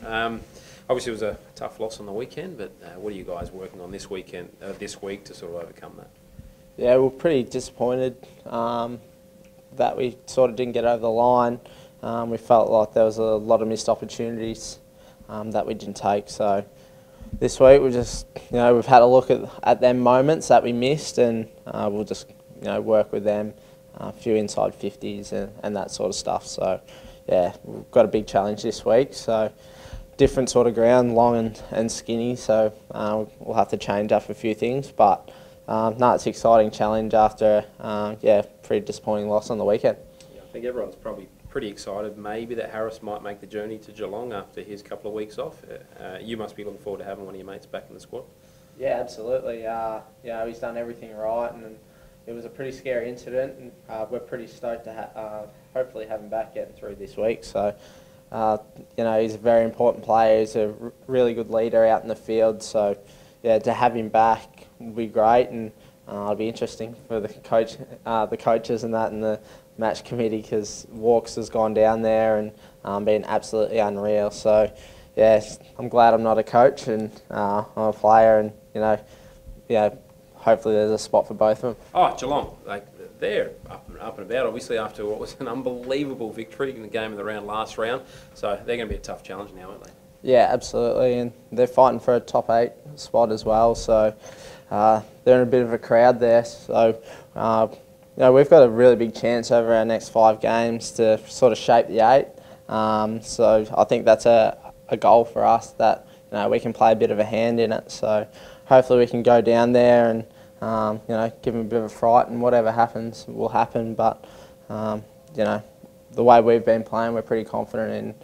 Obviously, it was a tough loss on the weekend, but what are you guys working on this week to sort of overcome that? Yeah, we're pretty disappointed that we sort of didn't get over the line. We felt like there was a lot of missed opportunities that we didn't take. So this week we just, we've had a look at them moments that we missed, and we'll just, work with them, a few inside 50s and that sort of stuff. So yeah, we've got a big challenge this week. So different sort of ground, long and skinny. So we'll have to change up a few things, but no, it's an exciting challenge after pretty disappointing loss on the weekend. Yeah, I think everyone's probably pretty excited maybe that Harris might make the journey to Geelong after his couple of weeks off. You must be looking forward to having one of your mates back in the squad. Yeah, absolutely. He's done everything right, and it was a pretty scary incident, and we're pretty stoked to hopefully have him back getting through this week. So, he's a very important player. He's a really good leader out in the field. So, yeah, to have him back will be great, and it'll be interesting for the coaches and that, and the match committee, because Walks has gone down there and been absolutely unreal. So, yeah, I'm glad I'm not a coach and I'm a player, and hopefully there's a spot for both of them. Oh, Geelong, they're up and about, obviously, after what was an unbelievable victory in the game of the last round. So they're going to be a tough challenge now, aren't they? Yeah, absolutely, and they're fighting for a top 8 spot as well. So they're in a bit of a crowd there. So we've got a really big chance over our next 5 games to sort of shape the 8. So I think that's a goal for us, that we can play a bit of a hand in it. So hopefully we can go down there and give them a bit of a fright, and whatever happens will happen. But the way we've been playing, we're pretty confident in,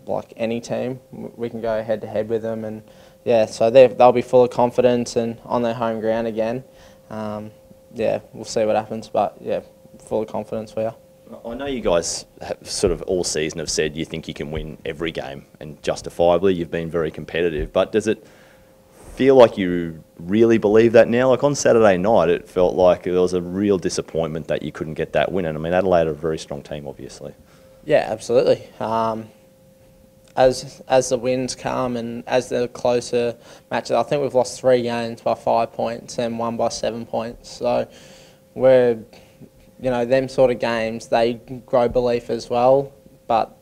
like any team, we can go head to head with them, and so they'll be full of confidence and on their home ground again. We'll see what happens, but full of confidence we are. I know you guys have sort of all season have said you think you can win every game, and justifiably you've been very competitive, but does it feel like you really believe that now? Like on Saturday night, it felt like there was a real disappointment that you couldn't get that win, and I mean Adelaide are a very strong team, obviously. Yeah, absolutely. As the wins come and as the closer matches, I think we've lost 3 games by 5 points and 1 by 7 points. So we're, them sort of games, they grow belief as well. But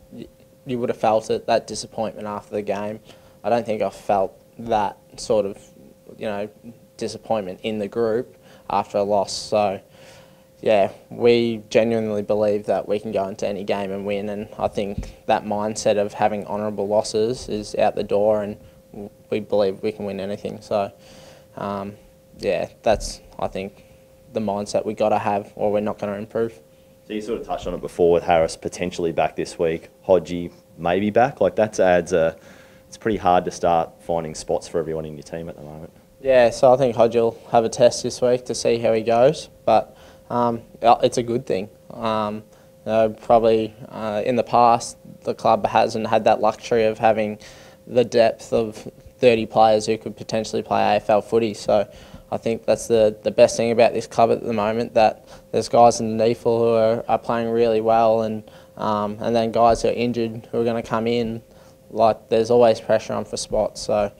you would have felt it, that disappointment after the game. I don't think I felt that sort of, disappointment in the group after a loss. So yeah, we genuinely believe that we can go into any game and win, and I think that mindset of having honourable losses is out the door, and we believe we can win anything. So, that's, I think, the mindset we got to have, or we're not going to improve. So you sort of touched on it before, with Harris potentially back this week, Hodgie maybe back. Like it's pretty hard to start finding spots for everyone in your team at the moment. Yeah, so I think Hodgie will have a test this week to see how he goes, but it's a good thing. Probably in the past, the club hasn't had that luxury of having the depth of 30 players who could potentially play AFL footy. So I think that's the best thing about this club at the moment, that there's guys underneath who are playing really well, and then guys who are injured who are going to come in. Like, there's always pressure on for spots. So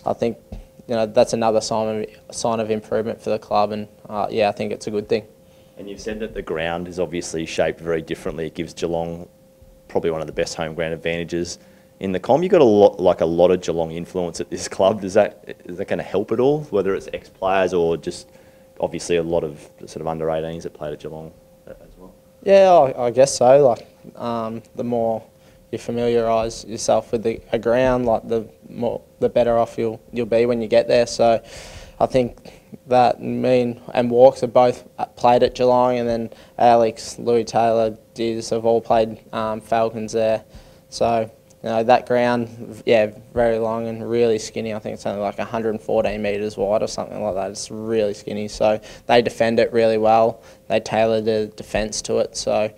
I think that's another sign of improvement for the club, and I think it's a good thing. And you've said that the ground is obviously shaped very differently. It gives Geelong probably one of the best home ground advantages in the comp. You've got a lot of Geelong influence at this club. Is that going to help at all, whether it's ex-players or just obviously a lot of sort of under-18s that played at Geelong as well? Yeah, I guess so. The more you familiarise yourself with a ground, the better off you'll be when you get there. So I think that me and Walks have both played at Geelong, and then Alex, Louis Taylor, Diz have all played Falcons there. So that ground, very long and really skinny. I think it's only like 114 metres wide or something like that. It's really skinny. So they defend it really well. They tailor the defence to it. So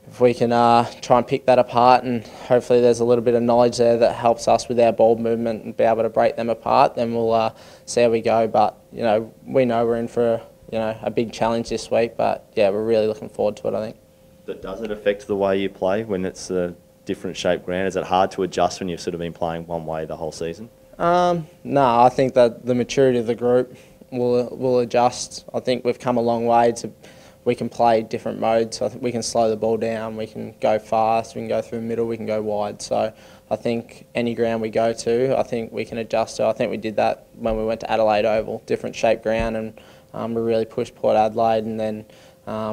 if we can try and pick that apart, and hopefully there's a little bit of knowledge there that helps us with our ball movement and be able to break them apart, then we'll see how we go. But we know we're in for a big challenge this week. But we're really looking forward to it, I think. But does it affect the way you play when it's different shaped ground? Is it hard to adjust when you've sort of been playing one way the whole season? No, I think that the maturity of the group will adjust. I think we've come a long way to. We can play different modes. I think we can slow the ball down. We can go fast. We can go through the middle. We can go wide. So I think any ground we go to, I think we can adjust to. I think we did that when we went to Adelaide Oval, different shaped ground, and we really pushed Port Adelaide, and then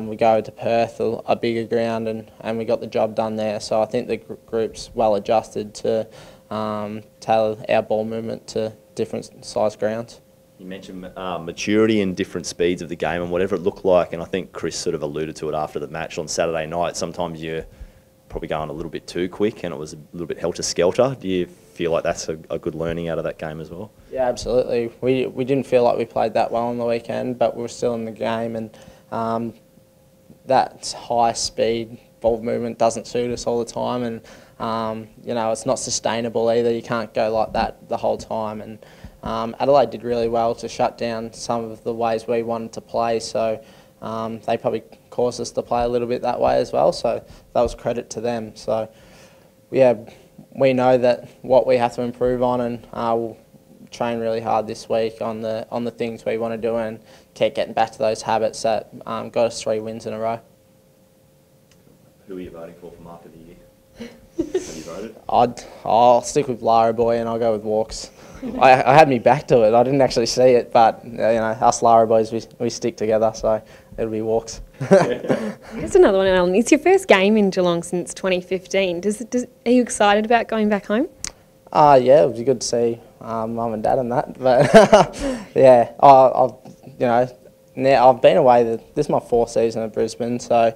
we go to Perth, a bigger ground, and we got the job done there. So I think the group's well adjusted to tailor our ball movement to different size grounds. You mentioned maturity and different speeds of the game and whatever it looked like, and I think Chris sort of alluded to it after the match on Saturday night. Sometimes you're probably going a little bit too quick and it was a little bit helter-skelter. Do you feel like that's a good learning out of that game as well? Yeah, absolutely. We didn't feel like we played that well on the weekend, but we were still in the game, and that high-speed ball movement doesn't suit us all the time, and you know, it's not sustainable either. You can't go like that the whole time, and Adelaide did really well to shut down some of the ways we wanted to play, so they probably caused us to play a little bit that way as well, so that was credit to them. So yeah, we know that what we have to improve on, and we'll train really hard this week on the things we want to do and keep getting back to those habits that got us 3 wins in a row. Who are you voting for Mark of the Year? Have you voted? I'll stick with Lara Boy and I'll go with Walks. I had me back to it. I didn't actually see it, but you know, us Lara boys, we stick together, so it'll be Walks. Here's another one, Alan. It's your first game in Geelong since 2015. Are you excited about going back home? Yeah, it would be good to see Mum and Dad and that. But yeah, I've been away. This is my 4th season at Brisbane, so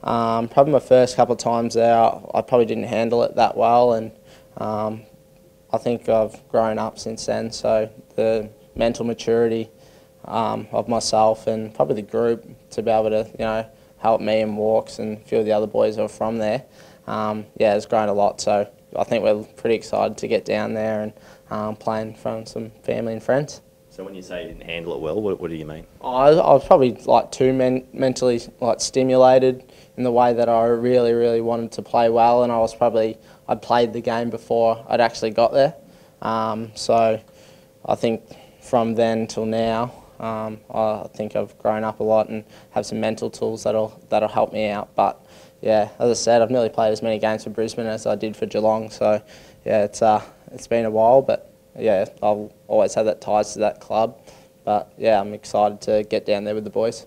probably my first couple of times there, I probably didn't handle it that well, and I think I've grown up since then. So the mental maturity of myself and probably the group to be able to help me and Walks and a few of the other boys who are from there, it's grown a lot. So I think we're pretty excited to get down there and play in front of some family and friends. So when you say you didn't handle it well, what do you mean? I was probably too mentally stimulated in the way that I really, really wanted to play well, and I'd played the game before I'd actually got there. So I think from then till now, I think I've grown up a lot and have some mental tools that'll help me out. But yeah, as I said, I've nearly played as many games for Brisbane as I did for Geelong. So yeah, it's been a while, but yeah, I'll always have that ties to that club. But yeah, I'm excited to get down there with the boys.